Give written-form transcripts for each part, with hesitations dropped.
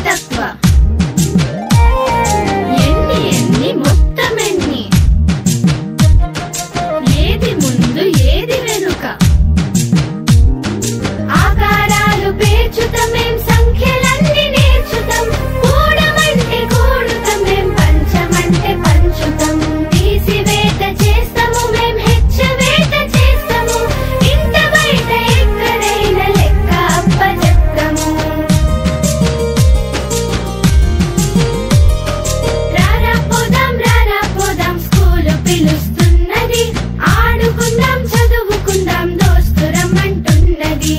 తక్కువ ఎన్ని ఎన్ని మొత్తమెన్ని ఏది ముందు ఏది వెనుక ఆకారాలు పేర్చుతమేం సంఖ్యలన్నీ నేర్చుతం కూడమంటే కూడుతం మేం పంచమంటే పంచుతం తీసివేత చేస్తాము మేం హెచ్చవేత చేస్తాము ఇంత బయట ఎక్కడైనా లెక్క అప్పచెప్తాము రారా పోదాం స్కూలు పిలుస్తున్నది ఆడుకుందాం చదువుకుందాం దోస్తురమ్మంటున్నది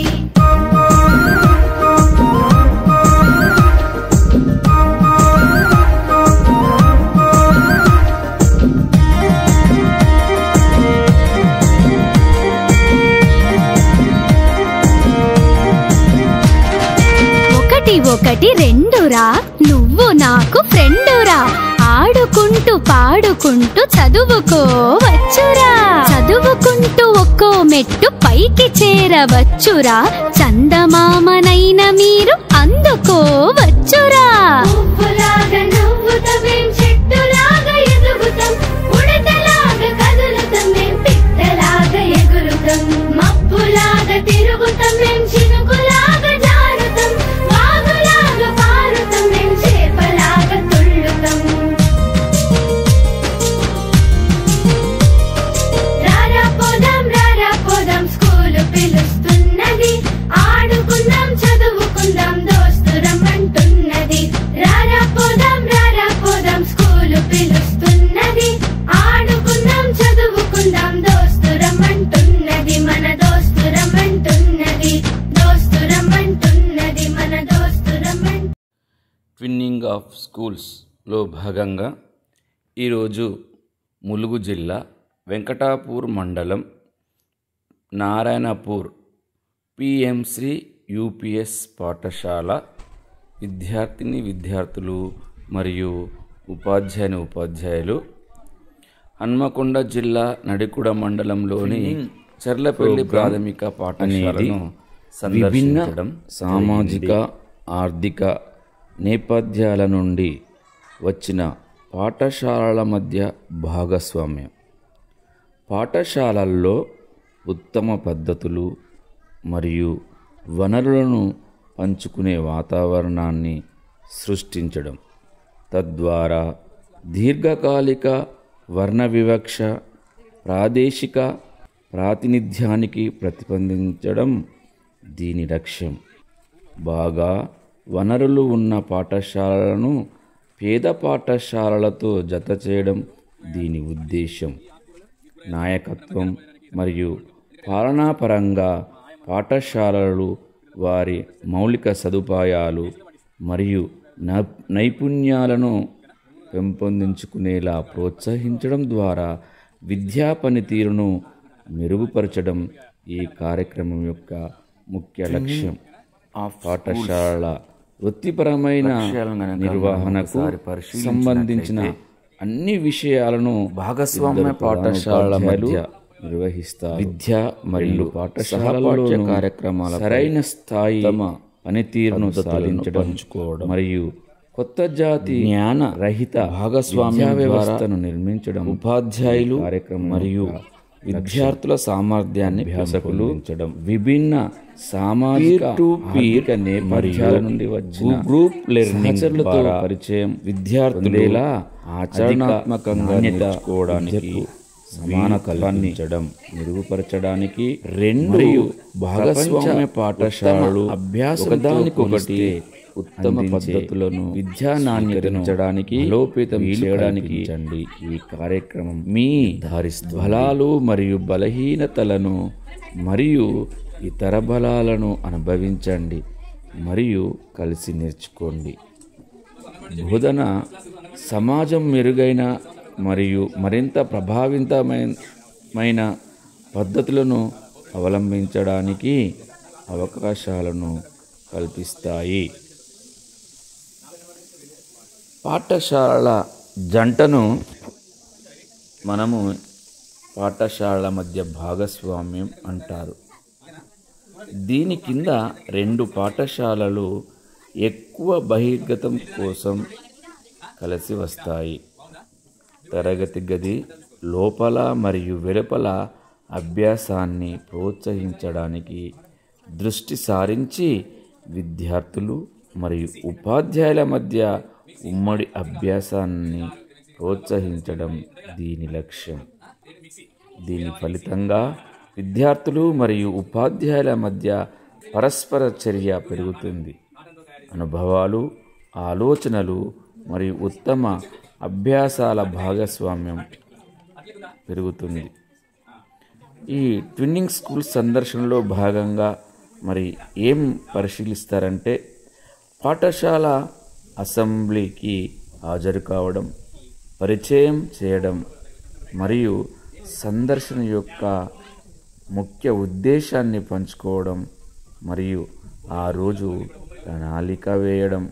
ఒకటి రెండురా నువ్వు నాకు ఫ్రెండురా ఆడుకుంటూ పాడుకుంటూ చదువుకోవచ్చురా చదువుకుంటూ ఒక్కో మెట్టు పైకి చేరవచ్చురా చందమామనైన మీరు అందుకోవచ్చురా పువ్వులాగా నవ్వుతాం చెట్టులాగా ఎదుగుతాం ఉడతలాగా కదులుతాం మేం పిట్టలాగా ఎగురుతాం మబ్బులాగా తిరుగుతాం మేం చినుకులాగా జారుతాం వాగులాగా పారుతాం మేం చేపలాగా తుళ్ళుతాం రారా పోదాం స్కూలు పిలుస్తున్నది ఆడుకుందాం చదువుకుందాం దోస్తురమ్మంటున్నది రారా పోదాం స్కూలు పిలుస్తున్నది ఆడుకుందాం చదువుకుందాం దోస్తురమ్మంటున్నది మన దోస్తురమ్మంటున్నది మన దోస్తురమ్మంటున్నది ట్విన్నింగ్ ఆఫ్ స్కూల్స్లో భాగంగా ఈరోజు ములుగు జిల్లా వెంకటాపూర్ మండలం నారాయణపూర్ పిఎంశ్రీ యూపీఎస్ పాఠశాల విద్యార్థులు మరియు ఉపాధ్యాయులు హన్మకొండ జిల్లా నడికుడ మండలంలోని చర్లపల్లి ప్రాథమిక పాఠశాలను సందర్శించడం సామాజిక ఆర్థిక నేపథ్యాల నుండి వచ్చిన పాఠశాలల మధ్య భాగస్వామ్యం పాఠశాలల్లో ఉత్తమ పద్ధతులు మరియు వనరులను పంచుకునే వాతావరణాన్ని సృష్టించడం తద్వారా దీర్ఘకాలిక వర్ణ వివక్ష ప్రాదేశిక ప్రాతినిధ్యానికి ప్రతిస్పందించడం దీని లక్ష్యం బాగా వనరులు ఉన్న పాఠశాలలను పేద పాఠశాలలతో జత చేయడం దీని ఉద్దేశం నాయకత్వం మరియు పాలనాపరంగా పాఠశాలలు వారి మౌలిక సదుపాయాలు మరియు నైపుణ్యాలను పెంపొందించుకునేలా ప్రోత్సహించడం ద్వారా విద్యా పనితీరును మెరుగుపరచడం ఈ కార్యక్రమం యొక్క ముఖ్య లక్ష్యం ఆ పాఠశాల వృత్తిపరమైన నిర్వహణకు సంబంధించిన అన్ని విషయాలను భాగస్వామ్య పాఠశాలల మధ్య నిర్వహిస్తారు విద్య మరియు పాఠశాలలో కార్యక్రమాల సరైన స్థాయి పనితీరును సాధించడం మరియు కొత్త జాతి జ్ఞాన రహిత భాగస్వామ్య వ్యవస్థను నిర్మించడం ఉపాధ్యాయులు కార్యక్రమం మరియు విద్యార్థుల సామర్థ్యాన్ని పెంచడం విభిన్న సామాజిక నేపథ్యాల నుండి వచ్చిన గ్రూప్ లెర్నింగ్ ద్వారా పరిచయం విద్యార్థులేలా ఆచరణాత్మకంగా నేర్చుకోవడానికి సమాన కల్పించడం మెరుగుపరచడానికి రెండు భాగస్వామ్య పాఠశాలలు అభ్యాసానికొకటి ఉత్తమ పద్ధతులను విద్యా నాణ్యతనించడానికి లోపేతం చేయడానికి ఈ కార్యక్రమం మీ బలాలు మరియు బలహీనతలను మరియు ఇతర బలాలను అనుభవించండి మరియు కలిసి నేర్చుకోండి బోధన సమాజం మెరుగైన మరియు మరింత ప్రభావితమైన పద్ధతులను అవలంబించడానికి అవకాశాలను కల్పిస్తాయి పాఠశాలల జంటను మనము పాఠశాలల మధ్య భాగస్వామ్యం అంటారు. దీని కింద రెండు పాఠశాలలు ఎక్కువ బహిర్గతం కోసం కలిసి వస్తాయి. తరగతి గది లోపల మరియు వెలుపల అభ్యాసాన్ని ప్రోత్సహించడానికి దృష్టి సారించి విద్యార్థులు మరియు ఉపాధ్యాయుల మధ్య ఉమ్మడి అభ్యాసాన్ని ప్రోత్సహించడం దీని లక్ష్యం. దీని ఫలితంగా విద్యార్థులు మరియు ఉపాధ్యాయుల మధ్య పరస్పర చర్య పెరుగుతుంది. అనుభవాలు, ఆలోచనలు మరియు ఉత్తమ అభ్యాసాల భాగస్వామ్యం పెరుగుతుంది. ఈ ట్విన్నింగ్ స్కూల్ సందర్శనలో భాగంగా మరి ఏం పరిశీలిస్తారంటే పాఠశాల అసెంబ్లీకి హాజరు కావడం, పరిచయం చేయడం మరియు సందర్శన యొక్క ముఖ్య ఉద్దేశాన్ని పంచుకోవడం మరియు ఆ రోజు ప్రణాళిక వేయడం.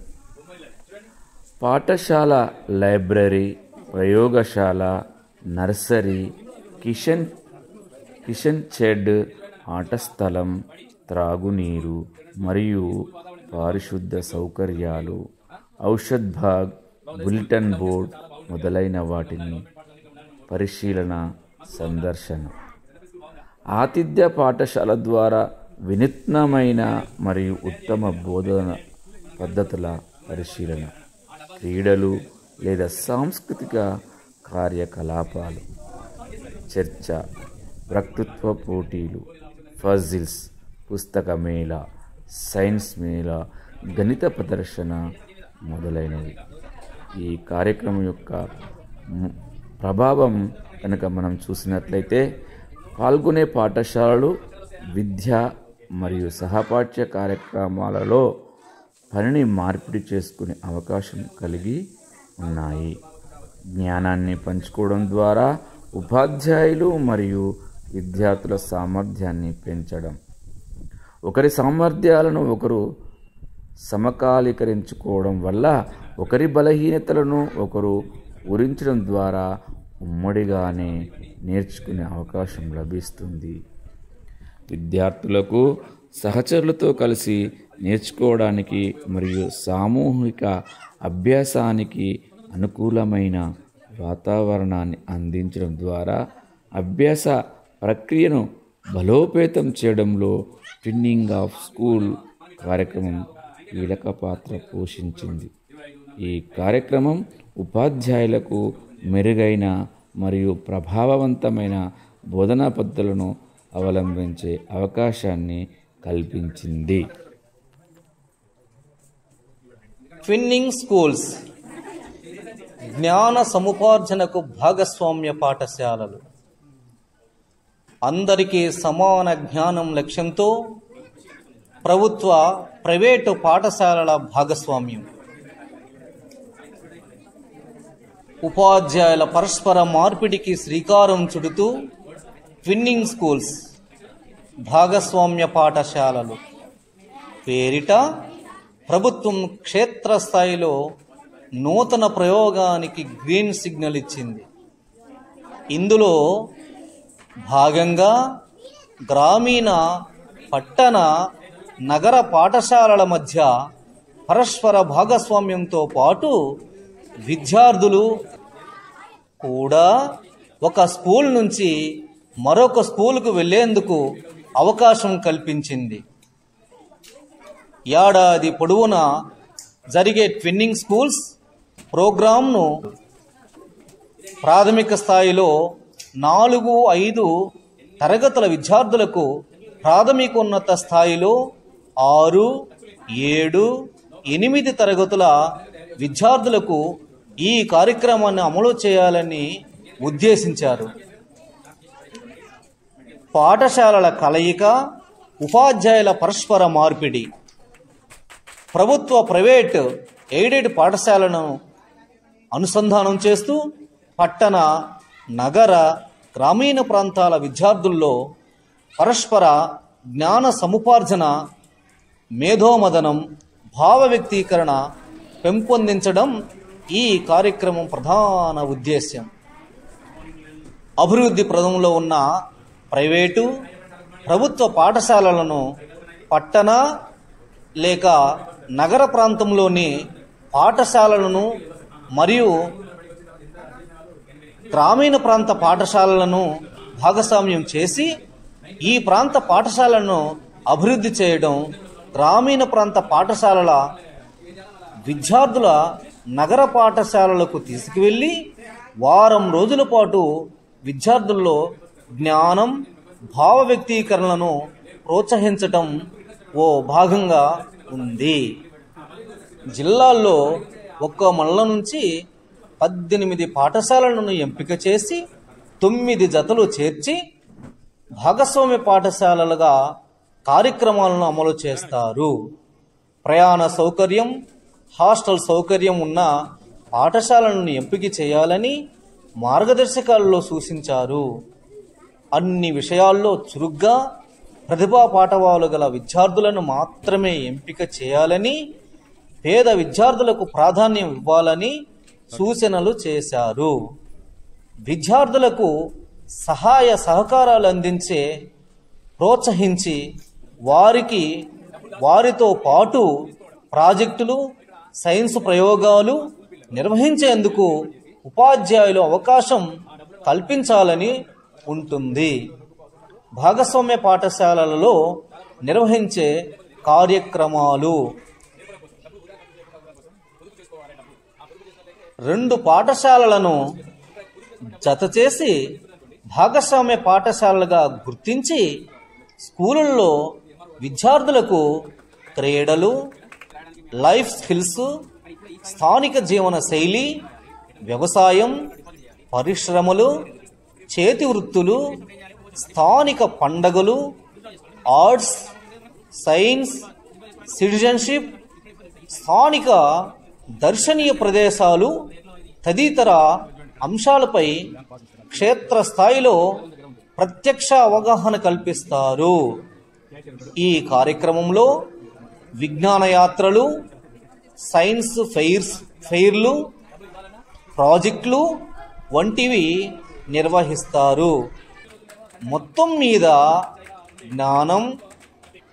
పాఠశాల లైబ్రరీ, ప్రయోగశాల, నర్సరీ, కిచెన్ షెడ్, ఆట స్థలం, త్రాగునీరు మరియు పారిశుద్ధ సౌకర్యాలు, ఔషధ్ బాగ్, బులెటిన్ బోర్డ్ మొదలైన వాటిని పరిశీలన, సందర్శన. ఆతిథ్య పాఠశాల ద్వారా వినూత్నమైన మరియు ఉత్తమ బోధన పద్ధతుల పరిశీలన, క్రీడలు లేదా సాంస్కృతిక కార్యకలాపాలు, చర్చ, వక్తృత్వ పోటీలు, పజిల్స్, పుస్తక మేళా, సైన్స్ మేళా, గణిత ప్రదర్శన మొదలైనవి. ఈ కార్యక్రమం యొక్క ప్రభావం కనుక మనం చూసినట్లయితే పాల్గొనే పాఠశాలలు విద్య మరియు సహపాఠ్య కార్యక్రమాలలో పనిని మార్పిడి చేసుకునే అవకాశం కలిగి ఉన్నాయి. జ్ఞానాన్ని పంచుకోవడం ద్వారా ఉపాధ్యాయులు మరియు విద్యార్థుల సామర్థ్యాన్ని పెంచడం, ఒకరి సామర్థ్యాలను ఒకరు సమకాలీకరించుకోవడం వల్ల ఒకరి బలహీనతలను ఒకరు పూరించడం ద్వారా ఉమ్మడిగానే నేర్చుకునే అవకాశం లభిస్తుంది. విద్యార్థులకు సహచరులతో కలిసి నేర్చుకోవడానికి మరియు సామూహిక అభ్యాసానికి అనుకూలమైన వాతావరణాన్ని అందించడం ద్వారా అభ్యాస ప్రక్రియను బలోపేతం చేయడంలో ట్విన్నింగ్ ఆఫ్ స్కూల్ కార్యక్రమం కీలక పాత్ర పోషించింది. ఈ కార్యక్రమం ఉపాధ్యాయులకు మెరుగైన మరియు ప్రభావవంతమైన బోధనా పద్ధతులను అవలంబించే అవకాశాన్ని కల్పించింది. ట్విన్నింగ్ స్కూల్స్ జ్ఞాన సముపార్జనకు భాగస్వామ్య పాఠశాలలు. అందరికీ సమాన జ్ఞానం లక్ష్యంతో ప్రభుత్వ, ప్రైవేటు పాఠశాలల భాగస్వామ్యం, ఉపాధ్యాయుల పరస్పర మార్పిడికి శ్రీకారం చుడుతూ ట్విన్నింగ్ స్కూల్స్ భాగస్వామ్య పాఠశాలలు పేరిట ప్రభుత్వం క్షేత్రస్థాయిలో నూతన ప్రయోగానికి గ్రీన్ సిగ్నల్ ఇచ్చింది. ఇందులో భాగంగా గ్రామీణ, పట్టణ, నగర పాఠశాలల మధ్య పరస్పర భాగస్వామ్యంతో పాటు విద్యార్థులు కూడా ఒక స్కూల్ నుంచి మరొక స్కూల్కు వెళ్లేందుకు అవకాశం కల్పించింది. ఏడాది పొడవునా జరిగే ట్విన్నింగ్ స్కూల్స్ ప్రోగ్రాంను ప్రాథమిక స్థాయిలో 4-5 తరగతుల విద్యార్థులకు, ప్రాథమికోన్నత స్థాయిలో 6, 7, 8 తరగతుల విద్యార్థులకు ఈ కార్యక్రమాన్ని అమలు చేయాలని ఉద్దేశించారు. పాఠశాలల కలయిక, ఉపాధ్యాయుల పరస్పర మార్పిడి, ప్రభుత్వ, ప్రైవేట్, ఎయిడెడ్ పాఠశాలను అనుసంధానం చేస్తూ పట్టణ, నగర, గ్రామీణ ప్రాంతాల విద్యార్థుల్లో పరస్పర జ్ఞాన సముపార్జన, మేధోమదనం, భావ వ్యక్తీకరణ పెంపొందించడం ఈ కార్యక్రమం ప్రధాన ఉద్దేశ్యం. అభివృద్ధి పథంలో ఉన్న ప్రైవేటు, ప్రభుత్వ పాఠశాలలను పట్టణ లేక నగర ప్రాంతంలోని పాఠశాలలను మరియు గ్రామీణ ప్రాంత పాఠశాలలను భాగస్వామ్యం చేసి ఈ ప్రాంత పాఠశాలను అభివృద్ధి చేయడం, గ్రామీణ ప్రాంత పాఠశాలల విద్యార్థుల నగర పాఠశాలలకు తీసుకువెళ్ళి వారం రోజుల పాటు విద్యార్థుల్లో జ్ఞానం, భావ వ్యక్తీకరణలను ప్రోత్సహించటం ఓ భాగంగా ఉంది. జిల్లాల్లో ఒక్క మండలం నుంచి 18 పాఠశాలలను ఎంపిక చేసి 9 జతలు చేర్చి భాగస్వామ్య పాఠశాలలుగా కార్యక్రమాలను అమలు చేస్తారు. ప్రయాణ సౌకర్యం, హాస్టల్ సౌకర్యం ఉన్న పాఠశాలను ఎంపిక చేయాలని మార్గదర్శకాలలో సూచించారు. అన్ని విషయాల్లో చురుగ్గా ప్రతిభా పాఠవాలు గల విద్యార్థులను మాత్రమే ఎంపిక చేయాలని, పేద విద్యార్థులకు ప్రాధాన్యం ఇవ్వాలని సూచనలు చేశారు. విద్యార్థులకు సహాయ సహకారాలు అందించే ప్రోత్సహించి వారితో పాటు ప్రాజెక్టులు, సైన్స్ ప్రయోగాలు నిర్వహించేందుకు ఉపాధ్యాయులు అవకాశం కల్పించాలని ఉంటుంది. భాగస్వామ్య పాఠశాలలలో నిర్వహించే కార్యక్రమాలు: 2 పాఠశాలలను జత చేసి భాగస్వామ్య పాఠశాలలుగా గుర్తించి స్కూళ్ళల్లో విద్యార్థులకు క్రీడలు, లైఫ్ స్కిల్స్, స్థానిక జీవన శైలి, వ్యవసాయం, పరిశ్రమలు, చేతి వృత్తులు, స్థానిక పండగలు, ఆర్ట్స్, సైన్స్, సిటిజన్షిప్, స్థానిక దర్శనీయ ప్రదేశాలు తదితర అంశాలపై క్షేత్రస్థాయిలో ప్రత్యక్ష అవగాహన కల్పిస్తారు. ఈ కార్యక్రమంలో విజ్ఞాన యాత్రలు, సైన్స్ ఫెయిర్లు, ప్రాజెక్టులు వంటివి నిర్వహిస్తారు. మొత్తం మీద జ్ఞానం,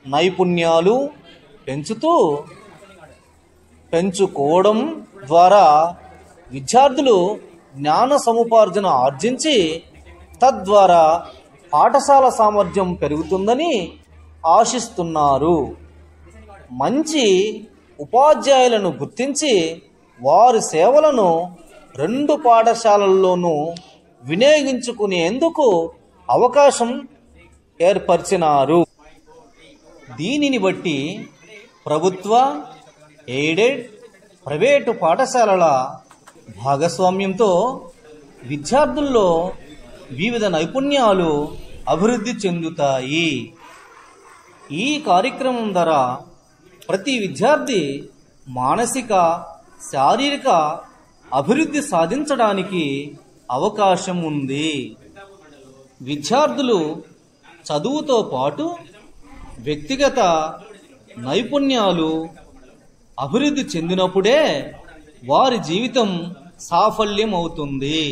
నైపుణ్యాలు పెంచుకోవడం ద్వారా విద్యార్థులు జ్ఞాన సముపార్జన ఆర్జించి తద్వారా పాఠశాల సామర్థ్యం పెరుగుతుందని ఆశిస్తున్నారు. మంచి ఉపాధ్యాయులను గుర్తించి వారి సేవలను 2 పాఠశాలల్లోనూ వినియోగించుకునేందుకు అవకాశం ఏర్పరిచినారు. దీనిని బట్టి ప్రభుత్వ, ఎయిడెడ్, ప్రైవేటు పాఠశాలల భాగస్వామ్యంతో విద్యార్థుల్లో వివిధ నైపుణ్యాలు అభివృద్ధి చెందుతాయి. ఈ కార్యక్రమం ద్వారా ప్రతి విద్యార్థి మానసిక, శారీరక అభివృద్ధి సాధించడానికి అవకాశం ఉంది. విద్యార్థులు చదువుతో పాటు వ్యక్తిగత నైపుణ్యాలు అభివృద్ధి చెందినప్పుడే వారి జీవితం సాఫల్యం అవుతుంది.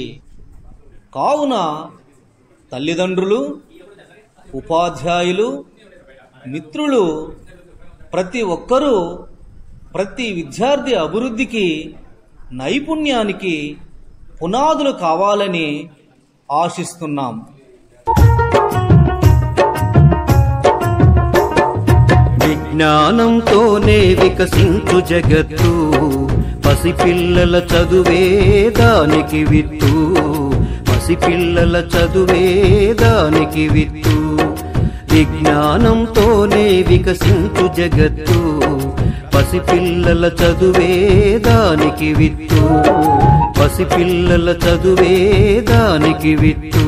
కావున తల్లిదండ్రులు, ఉపాధ్యాయులు, మిత్రులు ప్రతి ఒక్కరూ ప్రతి విద్యార్థి అభివృద్ధికి, నైపుణ్యానికి పునాదులు కావాలని ఆశిస్తున్నాం. విజ్ఞానంతోనే వికసించు జగత్తు, పసిపిల్లల చదువే దానికి విత్తు, పసిపిల్లల చదువే దానికి విత్తు. విజ్ఞానంతోనే వికసించు జగత్తు, పసిపిల్లల చదువే దానికి విత్తు, పసిపిల్లల చదువే దానికి విత్తు.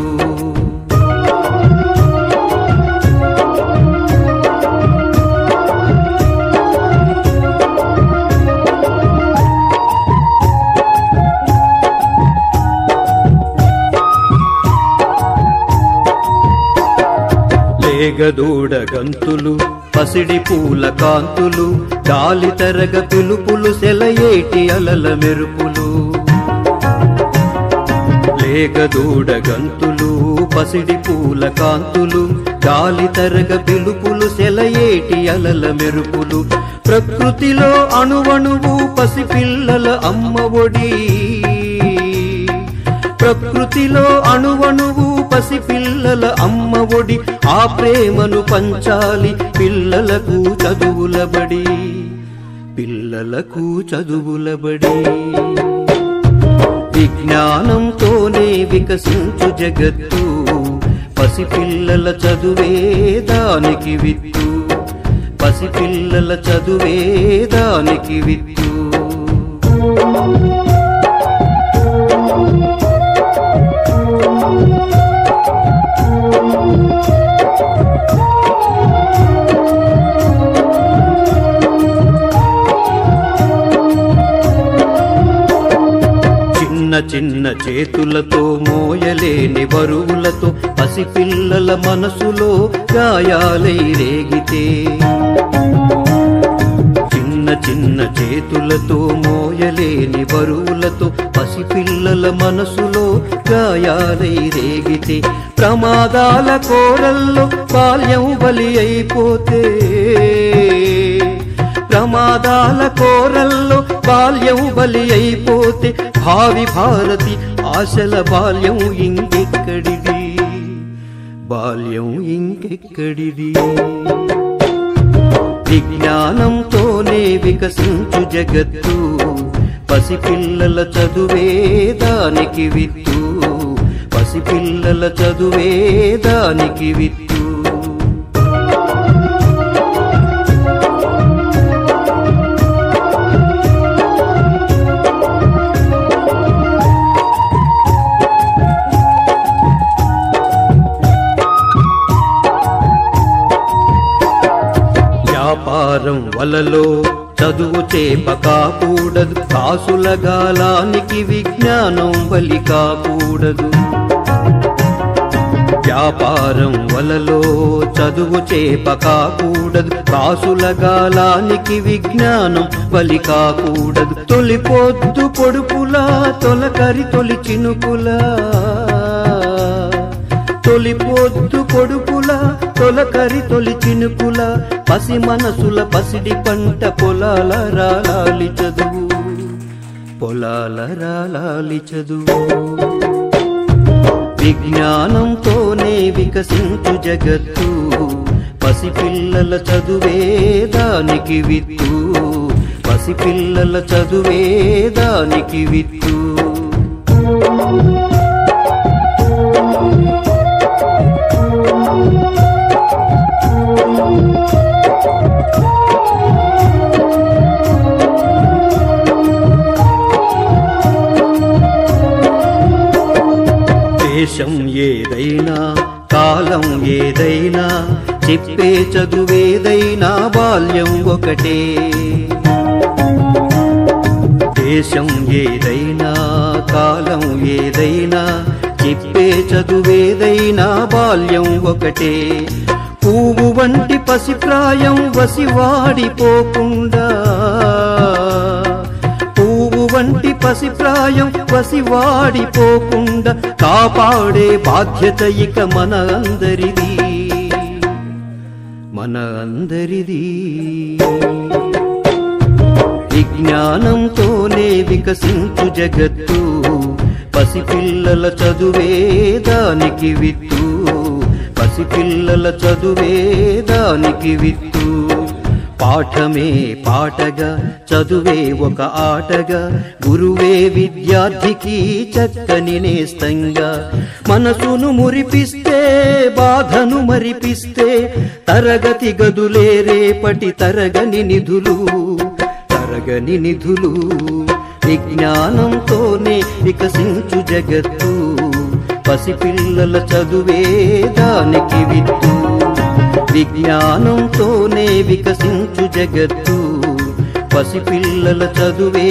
లేగదూడ గంతులు, పసిడి పూల కాంతులు, గాలి తరగ పిలుపులు, సెలయేటి అలల మెరుపులు. లేగదూడ గంతులు, పసిడి పూల కాంతులు, గాలి తరగ పిలుపులు, సెలయేటి అలల మెరుపులు. ప్రకృతిలో అణువణువు పసిపిల్లల అమ్మ ఒడి, ప్రకృతిలో అణువణువు పసిపిల్లల అమ్మ ఒడి, ఆ ప్రేమను పంచాలి పిల్లలకు చదువులబడి, పిల్లలకు చదువులబడి. విజ్ఞానంతోనే వికసించు జగత్తు, పసిపిల్లల చదువే దానికి విత్తు, పసిపిల్లల చదువే దానికి విత్తు. చిన్న చేతులతో మోయలేని బరువులతో పసిపిల్లల మనసులో గాయాలై రేగితే, చిన్న చేతులతో మోయలేని బరువులతో పసిపిల్లల మనసులో గాయాలై రేగితే, ప్రమాదాల కోరల్లో బాల్యం బలి అయిపోతే, ప్రమాదాల కోరల్లో బాల్యం బలి అయిపోతే, భావి భారతి ఆశల బాల్యం ఇంకెక్కడిది, బాల్యం ఇంకెక్కడిది. విజ్ఞానంతోనే వికసించు జగత్తు, పసిపిల్లల చదువే దానికి విత్తు, పసిపిల్లల చదువే దానికి విత్తు. వ్యాపారం వలలో చదువు చేప కాకూడదు, కాసుల గాలానికి విజ్ఞానం బలి కాకూడదు. వ్యాపారం వలలో చదువు చేప కాకూడదు, కాసుల గాలానికి విజ్ఞానం బలి కాకూడదు. తొలి పొద్దు పొడుపులా తొలకరి తొలి చినుకులా, తొలి పొద్దు పొడుపులా తొలకరి తొలి చినుకుల, పసి మనసుల పసిడి పంట పొలాల రాలాలి చదువు, పొలాల రాలాలి చదువు. విజ్ఞానంతోనే వికసించు జగత్తు, పసిపిల్లల చదువే దానికి విత్తు, పసిపిల్లల చదువే దానికి విత్తు. దేశం ఏదైనా కాలం ఏదైనా చెప్పే చదువేదైనా బాల్యం ఒకటే. దేశం ఏదైనా కాలం ఏదైనా చెప్పే చదువేదైనా బాల్యం ఒకటే. పువ్వు వంటి పసిప్రాయం వసివాడిపోకుండా, పువ్వు వంటి పసిప్రాయం వసివాడిపోకుండా కాపాడే బాధ్యత ఇక మన అందరిది, మన అందరిది. విజ్ఞానంతోనే వికసించు జగత్తు, పసిపిల్లల చదువే దానికి విత్తు, పసిపిల్లల చదువే దానికి విత్తు. పాఠమే పాటగా చదువే ఒక ఆటగా, గురువే విద్యార్థికి చక్కని నేస్తంగా. మనసును మురిపిస్తే బాధను మరిపిస్తే, తరగతి గదులే రేపటి తరగని నిధులు, తరగని నిధులు. విజ్ఞానంతోనే వికసించు జగత్తు, పసిపిల్లల చదువే దానికి విత్తు. విజ్ఞానంతోనే వికసించు జగత్తు, పసిపిల్లల చదువే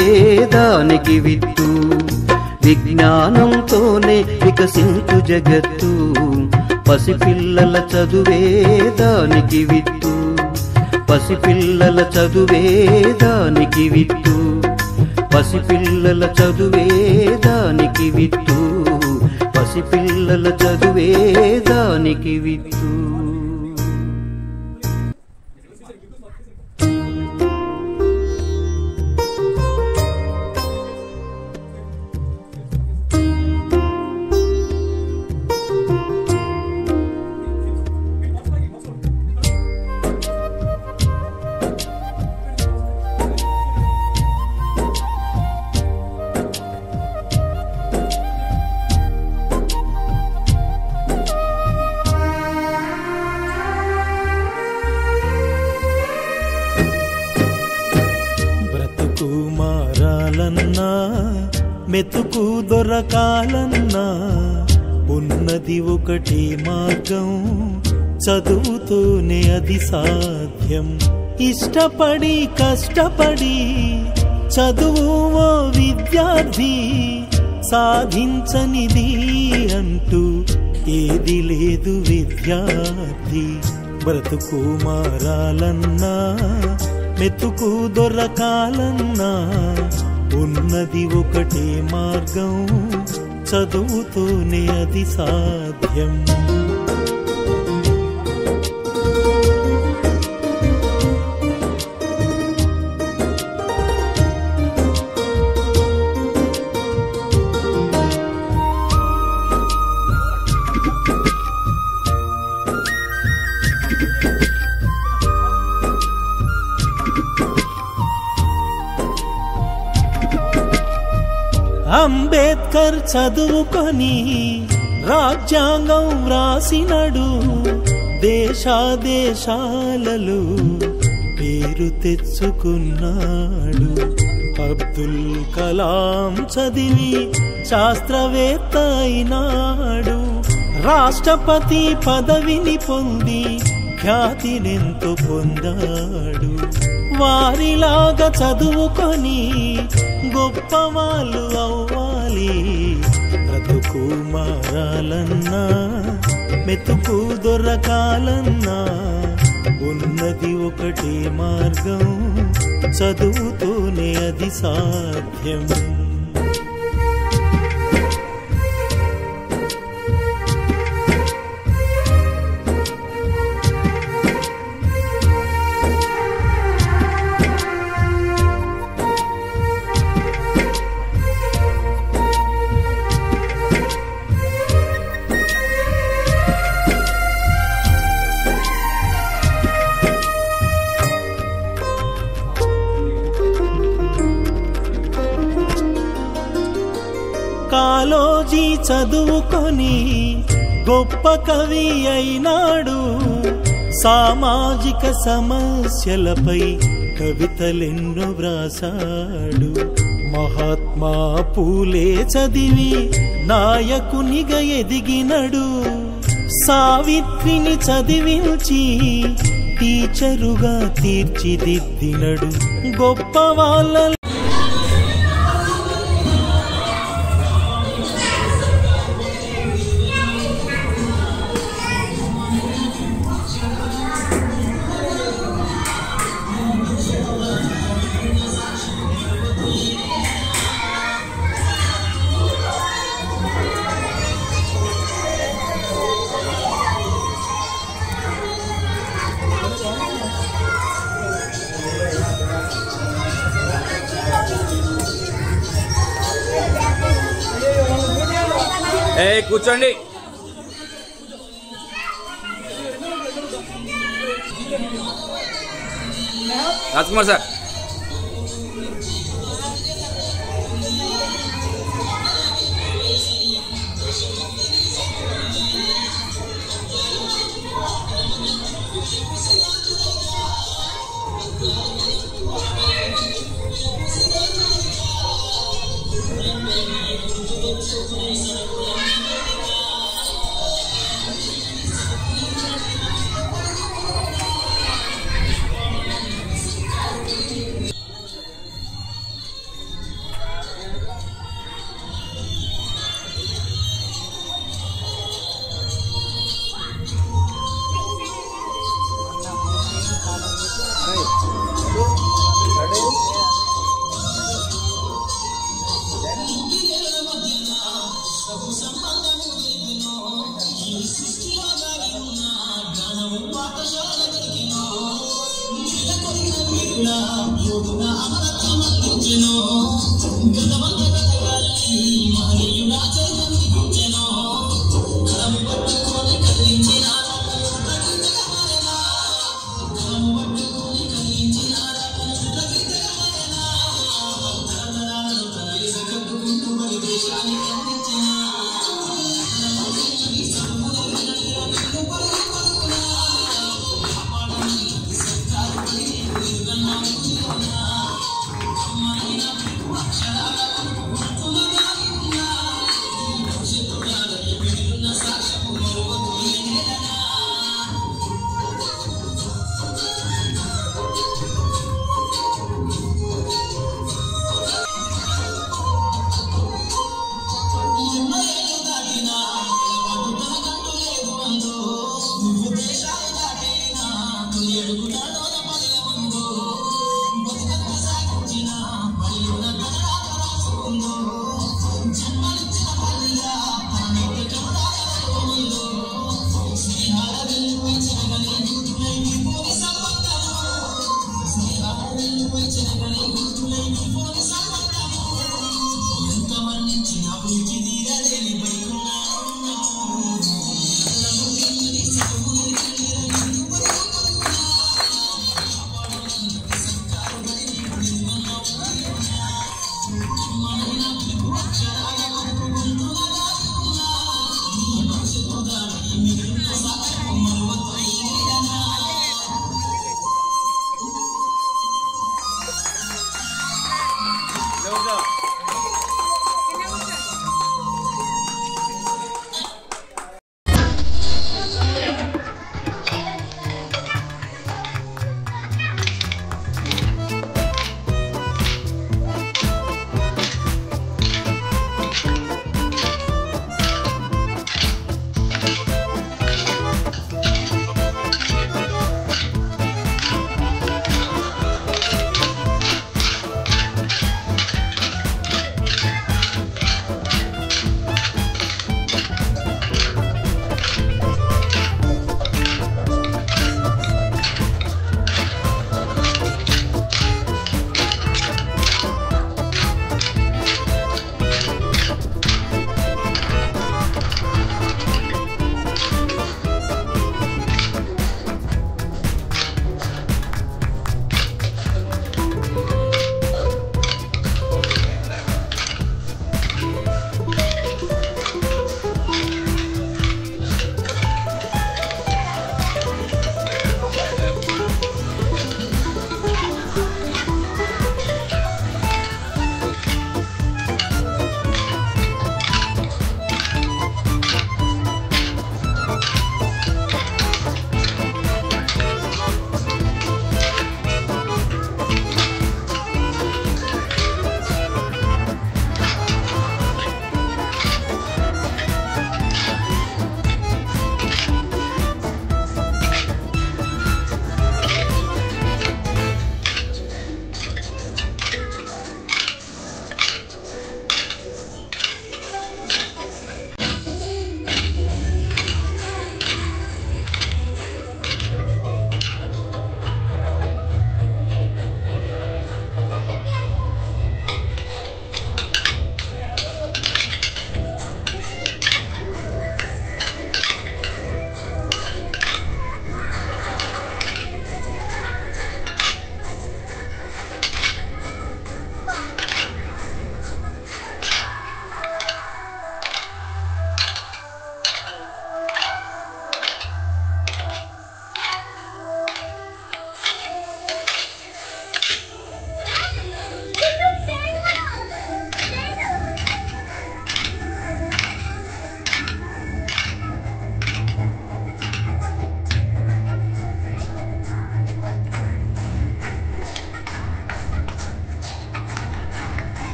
దానికి విత్తు. విజ్ఞానంతోనే వికసించు జగత్తు, పసిపిల్లల చదువే దానికి విత్తు, పసిపిల్లల చదువే దానికి విత్తు, పసిపిల్లల చదువే దానికి విత్తు, పసిపిల్లల చదువే దానికి విత్తు. మారాలన్నా మెతుకు దొరకాలన్నా ఉన్నది ఒకటి మార్గం, చదువుతూనే అది సాధ్యం. ఇష్టపడి కష్టపడి చదువు ఓ విద్యార్థి, సాధించనిది అంటూ ఏది లేదు విద్యార్థి. బ్రతుకు మారాలన్నా మెతుకు దొరకాలన్నా ఉన్నది ఒకటే మార్గం, చదువుతూనే అది సాధ్యం. అంబేద్కర్ చదువుకొని రాజ్యాంగం వ్రాసినడు, దేశాలలో పేరు తెచ్చుకున్నాడు. అబ్దుల్ కలాం చదివి శాస్త్రవేత్త అయినాడు, రాష్ట్రపతి పదవిని పొంది ఖ్యాతినెంతో పొందాడు. వారిలాగా చదువుకొని గొప్పవాళ్ళు అవ్వాలి. బ్రతుకు మారాలన్నా మెతుకు దొరకాలన్నా ఉన్నది ఒకటే మార్గం, చదువుతూనే అది సాధ్యం. కాళోజీ చదువుకొని గొప్ప కవి అయినాడు, సామాజిక సమస్యలపై కవితలెన్నో వ్రాసాడు. మహాత్మా పూలే చదివి నాయకునిగా ఎదిగినడు, సావిత్రిని చదివించి టీచరుగా తీర్చిదిద్దినడు. గొప్ప వాళ్ళ కూర్చోండి. రాజ్కుమార్ సార్,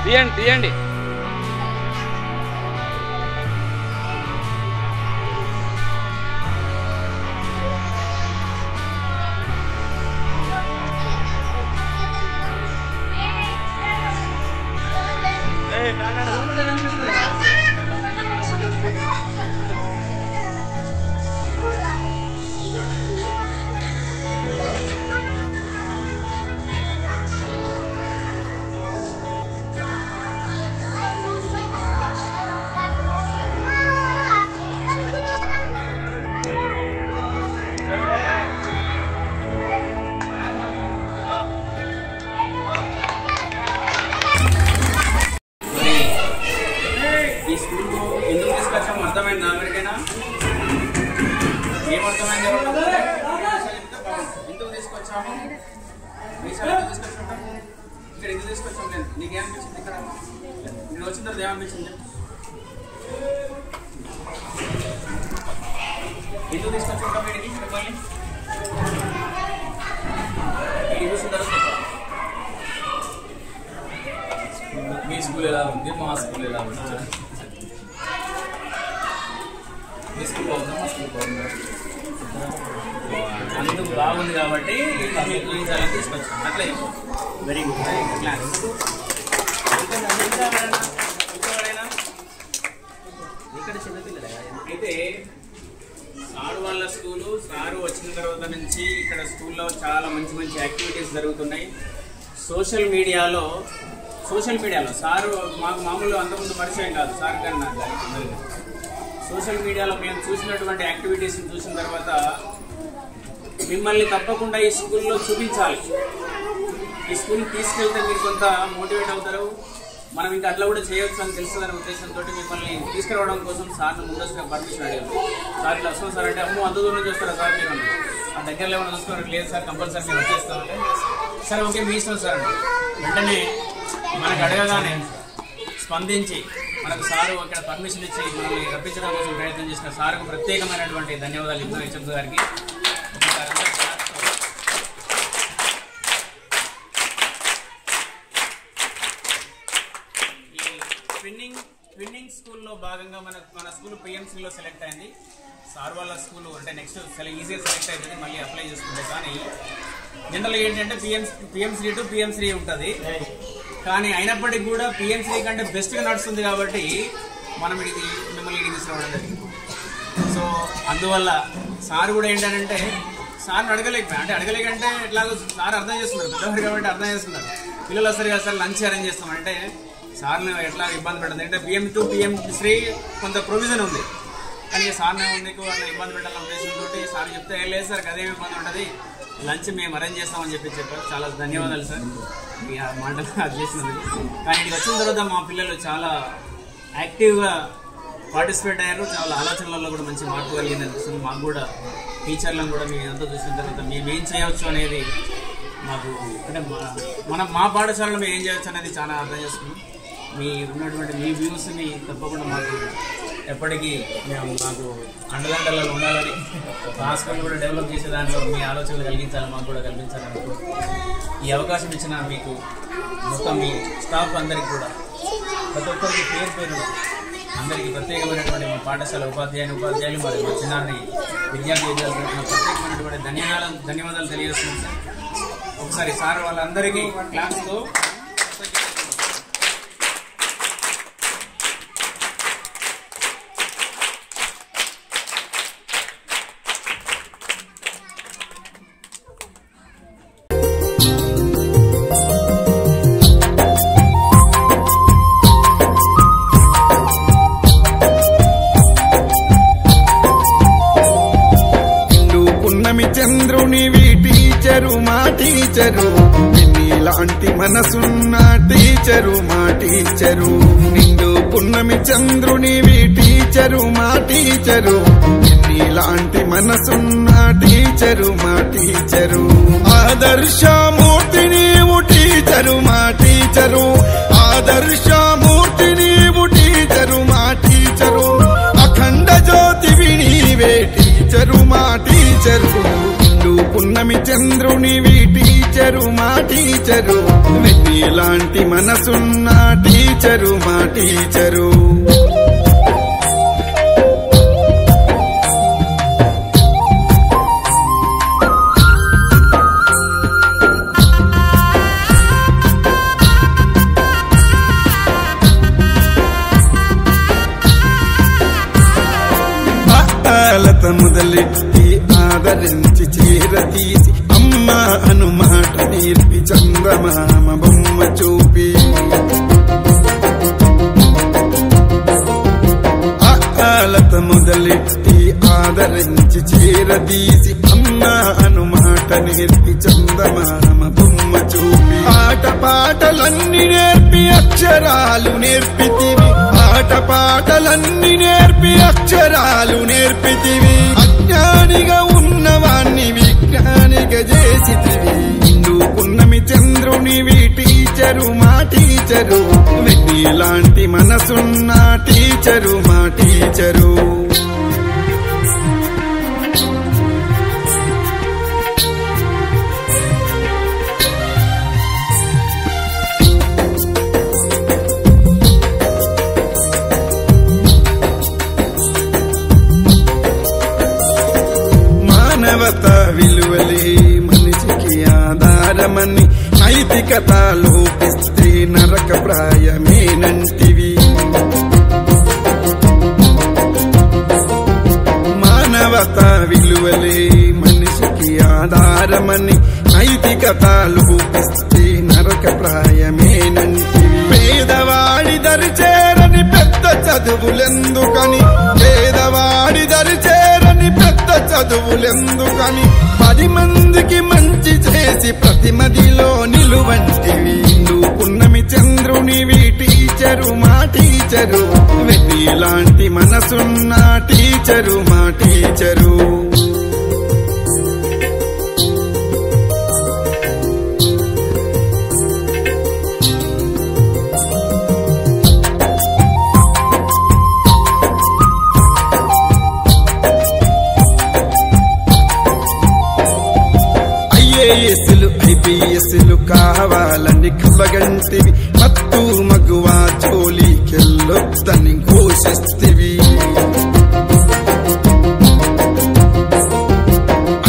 తీయండి తీయండి. అర్థమైంది అందరికైనా? ఏమర్థమైంది? ఎందుకు తీసుకొచ్చాము? మీసాలు ఎందుకు తీసుకొచ్చాము? ఇక్కడ ఎందుకు తీసుకొచ్చాము? నేను నీకేమనిపించింది? ఇక్కడ నేను వచ్చిన తర్వాత ఏమనిపించింది? ఎందుకు తీసుకొచ్చుకుంటాం వీడికి? చెప్పండి. ఇది చూసిన తర్వాత మీ స్కూల్ ఎలా ఉంది, మా స్కూల్ ఎలా ఉంది? మీ స్కూల్ బాగుందా, మా స్కూల్ బాగుందా? అందుకు బాగుంది కాబట్టి ఈసారి తీసుకొచ్చాను. అట్లే వెరీ గుడ్ క్లాస్. ఇక్కడ చిన్నపిల్లలే అయితే సారు వాళ్ళ స్కూలు. సారు వచ్చిన తర్వాత నుంచి ఇక్కడ స్కూల్లో చాలా మంచి మంచి యాక్టివిటీస్ జరుగుతున్నాయి. సోషల్ మీడియాలో సారు మాకు మామూలు అంతకుముందు పరిచయం కాదు. సార్ కానీ నాకు సోషల్ మీడియాలో మేము చూసినటువంటి యాక్టివిటీస్ చూసిన తర్వాత మిమ్మల్ని తప్పకుండా ఈ స్కూల్లో చూపించాలి. ఈ స్కూల్కి తీసుకెళ్తే మీరు కొంత మోటివేట్ అవుతారు, మనం ఇంకా అట్లా కూడా చేయొచ్చు అని తెలుస్తుందనే ఉద్దేశంతో మిమ్మల్ని తీసుకురావడం కోసం సార్ని ముందస్తుగా పర్మిషన్ అడిగారు. సార్ ఇట్లా వస్తాం సార్ అంటే, అమ్మో అంత దూరం చూస్తారా సార్ మీరు ఆ దగ్గరలో ఏమైనా చూసుకోవడం లేదు సార్, కంపల్సరీ మీరు వచ్చేస్తామంటే సరే ఓకే మీ ఇష్టం సార్ అంటే వెంటనే మనకు అడగగానే స్పందించి మనకు సారు ఇక్కడ పర్మిషన్ ఇచ్చి మనల్ని రప్పించడం కోసం ప్రయత్నం చేసిన సార్కు ప్రత్యేకమైనటువంటి ధన్యవాదాలు ఇద్దరు హెచ్ఎం గారికి. ట్విన్నింగ్ స్కూల్లో భాగంగా మన స్కూల్ పిఎంసీలో సెలెక్ట్ అయింది. సార్ వాళ్ళ స్కూల్ అంటే నెక్స్ట్ ఈజీగా సెలెక్ట్ అవుతుంది మళ్ళీ అప్లై చేసుకుంటే. కానీ జనరల్ ఏంటంటే పిఎంసీ టు పిఎంసీ ఉంటుంది, కానీ అయినప్పటికీ కూడా పిఎంసీ కంటే బెస్ట్గా నడుస్తుంది కాబట్టి మనం మిమ్మల్ని ఇడికి తీసుకురావడం జరిగింది. సో అందువల్ల సార్ కూడా ఏంటంటే సార్ని అడగలేకంటే ఎట్లాగో సార్ అర్థం చేస్తున్నారు, పెద్దవారు కాబట్టి అర్థం చేస్తున్నారు. పిల్లలు వస్తారు కదా సార్ లంచ్ అరేంజ్ చేస్తామంటే సార్ని ఎట్లా ఇబ్బంది పెట్టదు అంటే పిఎం టు పిఎంసీ కొంత ప్రొవిజన్ ఉంది, కానీ సార్ని నీకు అట్లా ఇబ్బంది పెట్టాలని ఉద్దేశంతో సార్ చెప్తే లేదు సార్ అదేమి ఇబ్బంది ఉంటుంది, లంచ్ మేము అరేంజ్ చేస్తామని చెప్పారు. చాలా ధన్యవాదాలు సార్ మీ మాటలు అది చేసినందుకు. కానీ ఇక్కడికి వచ్చిన తర్వాత మా పిల్లలు చాలా యాక్టివ్గా పార్టిసిపేట్ అయ్యారు, చాలా ఆలోచనలలో కూడా మంచి మార్పు కలిగింది అనిపిస్తుంది. మాకు కూడా టీచర్లను కూడా మేము అంతా చూసిన తర్వాత మేమేం చేయవచ్చు అనేది మాకు అంటే మా పాఠశాలలో మేము ఏం చేయవచ్చు అనేది చాలా అర్థం చేసుకున్నాం. మీ ఉన్నటువంటి మీ వ్యూస్ని తప్పకుండా మాకు ఎప్పటికీ మాకు అండదండలలో ఉండాలని, హాస్పిటల్ కూడా డెవలప్ చేసే దాంట్లో మీ ఆలోచనలు కలిగించాలి, మాకు కూడా కల్పించాలని ఈ అవకాశం ఇచ్చిన మీకు మొత్తం మీ స్టాఫ్ అందరికీ కూడా ప్రతి ఒక్కరికి పేరు అందరికీ ప్రత్యేకమైనటువంటి మా పాఠశాల ఉపాధ్యాయులు మరియు మా చిన్నారి విద్యార్థులకు ప్రత్యేకమైనటువంటి ధన్యవాదాలు తెలియజేస్తున్నాం సార్. ఒకసారి సార్ వాళ్ళందరికీ క్లాస్తో చంద్రునివి టీచరు మా టీచరు, నీలాంటి మనసున్న టీచరు మా టీచరు. నిండు పున్నమి చంద్రునివి టీచరు మా టీచరు, నీలాంటి మనసున్న టీచరు మా టీచరు. ఆదర్శమూర్తి నీవు టీచరు మా టీచరు, ఆదర్శమూర్తి నీవు టీచరు మా టీచరు. అఖండ జ్యోతివి నీవే టీచరు మా టీచరు. నిండు పున్నమి చంద్రునివి టీచరు మా టీచరు, నీలాంటి మనసున్న టీచరు మా టీచరు. మొదలెట్టి ఆదరించి చీరతీసి అమ్మ అను మాట నేర్పి చందమామ బొమ్మ చూపి ఆలత మొదలెట్టి ఆదరించి చీరతీసి అమ్మ అను మాట నేర్పి చందమామ బొమ్మ చూపి ఆట పాటలన్నీ నేర్పి అక్షరాలు నేర్పితివి, ఆట పాటలన్నీ నేర్పి అక్షరాలు నేర్పితివి. అజ్ఞానిగా ఉన్నవాణ్ణి విజ్ఞానిగా చేసితివి. నిండు పున్నమి చంద్రునివి టీచరు మా టీచరు, నీలాంటి మనసున్న టీచరు మా టీచరు. మానవత విలువలే మనిషికి ఆధారమని, నైతికత లోపిస్తే నరక ప్రాయమేనంటివి. మానవత విలువలే మనిషికి ఆధారమని, నైతికత లోపిస్తే నరక ప్రాయమేనంటివి. పేదవాడి దరి చేరని పెద్ద చదువు చదువులెందుకని, పేదవాడి దరి చేరని పెద్ద చదువులెందుకని, 10 మందికి మంచి చేసి ప్రతిమదిలో నిలువంటివి. నువ్వు పున్నమి చంద్రునివి టీచరు మా టీచరు, వెన్నీలాంటి మనసున్న టీచరు మా టీచరు. ఐఏఎస్లు ఐపీఎస్లు కావాలని కలగంటివి, మత్తు మగువా జోలికెళ్ళొద్దని ఘోషిస్తివి.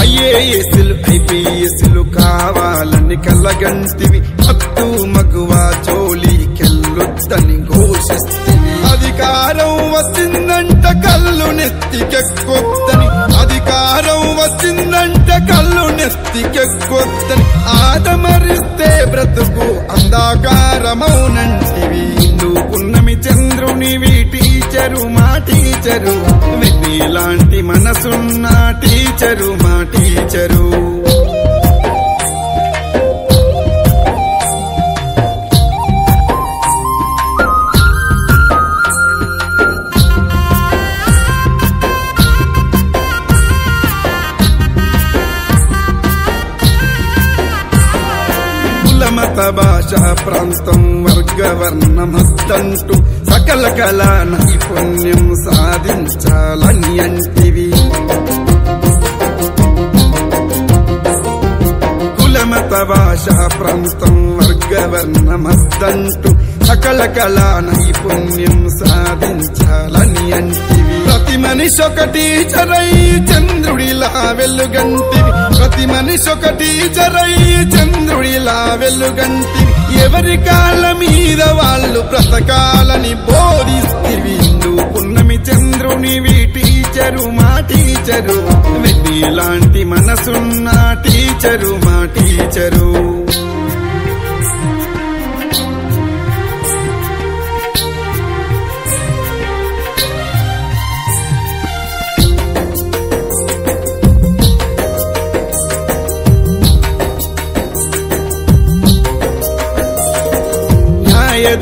ఐఏఎస్లు ఐపీఎస్లు కావాలని కలగంటివి, మత్తు మగువా జోలికెళ్ళొద్దని ఘోషిస్తివి. అధికారం వచ్చిందంట కళ్ళు నెత్తికెక్కొద్దని, అధికారం వచ్చిందంట కళ్ళు నెత్తికెక్కొద్దని, ఆదమరిస్తే బ్రతుకు అంధకారమౌనంటివి. నువ్వు పున్నమి చంద్రునివి టీచరు మా టీచరు, వెన్నీలాంటి మనసున్న టీచరు మా టీచరు. మత భాష ప్రాంతం వర్గవర్ణమద్దంటూ సకల కళా నైపుణ్యం సాధించాలని అంటివి. కులమత భాష ప్రాంతం వర్గవర్ణమద్దంటూ సకల కళా నైపుణ్యం సాధించాలని అంటివి. ప్రతి మనిషి ఒక టీచరై చంద్రుడిలా వెలుగంటివి, ప్రతి మనిషి ఒక టీచరై చంద్రుడిలా వెలుగంటివి. ఎవరి కాళ్ళ మీద వాళ్ళు బ్రతకాలని బోధిస్తివి. నువ్వు పున్నమి చంద్రునివి టీచరు మా టీచరు, వెన్నీలాంటి మనసున్న టీచరు మా టీచరు.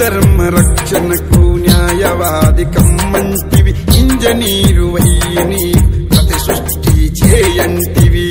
ధర్మ రక్షణకు న్యాయవాది కమ్మంటివి, ఇంజనీరు వయ్యని ప్రతి సృష్టి చేయంటివి.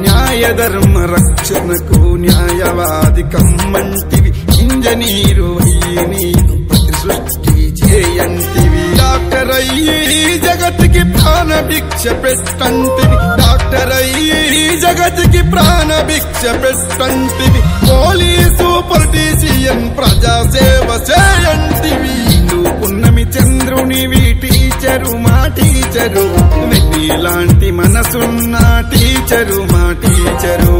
న్యాయధర్మ రక్షణకు న్యాయవాది కమ్మంటివి, ఇంజనీరు వయ్యని ప్రతి సృష్టి చేయంటివి. డాక్టర్ అయ్యి జగత్కి ప్రాణ భిక్ష పెట్టంటివి, డాక్టర్ అయ్యి జగత్కి ప్రాణ భిక్ష పెట్టంటివి. పోలీసు పొలిటీషియన్ ప్రజాసేవ చేయంటివి. నువ్వు పున్నమి చంద్రునివి టీచరు మా టీచరు, వెన్నీలాంటి మనసున్న టీచరు మా టీచరు.